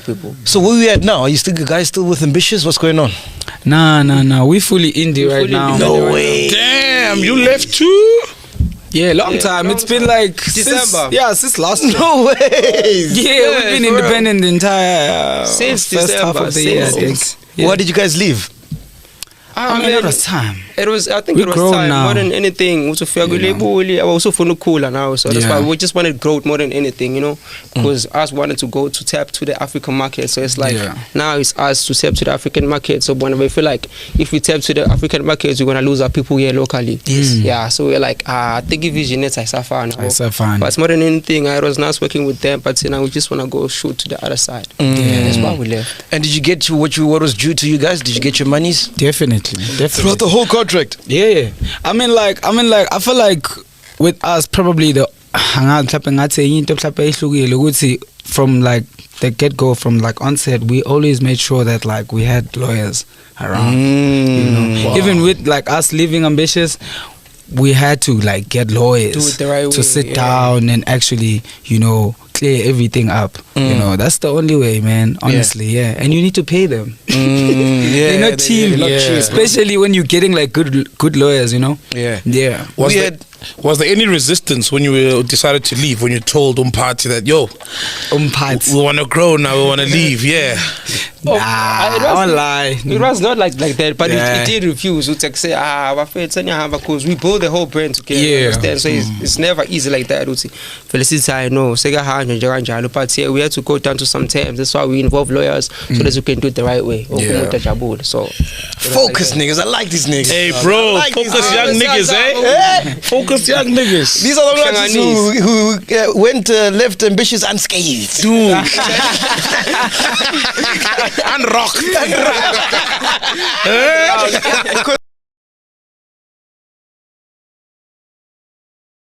people. So where we at now? Are you still guys still with Ambitious? What's going on? Nah. We fully indie right now. No way. Damn, you left too? Yeah, long time. It's been like December. Since last year. No way. Yeah, we've been independent the entire Since first half December, of the year, I think. Yeah. Why did you guys leave? I mean, it was time. I think We it was grown time now. more than anything. I was also for cooler now, so that's why we just wanted growth more than anything, you know. Because us wanted to go to tap to the African market, so it's like now it's us to tap to the African market. So when we feel like if we tap to the African markets, we're gonna lose our people here locally. Yes. Yeah. So we're like, I think if vision I suffer now. But it's more than anything. I was not working with them, but now we just wanna go shoot to the other side. Yeah, that's why we left. And did you get to what was due to you guys? Did you get your monies? Definitely. Throughout the whole contract? Yeah. I mean, I feel like with us probably from like the get-go, from like onset, we always made sure that like we had lawyers around. You know, even with like us leaving Ambitious, we had to like get lawyers Do it the right way, to sit down and actually, you know, clear everything up. You know, that's the only way, man. Honestly, and you need to pay them. They're not cheap, especially when you're getting like good lawyers. You know. Yeah. Was there any resistance when you decided to leave? When you told Umpati that we want to grow now, we want to leave? I won't lie. It was not like that, but it did refuse. It like say, because we build the whole brand together. You understand? So it's never easy like that. Felicity, I know. But we had to go down to some terms. That's why we involve lawyers so that we can do it the right way. So focus niggas. I like these niggas. Hey, bro, like focus young niggas, Focus young niggas. These are the ones who went left Ambitious unscathed. Dude. Unrocked.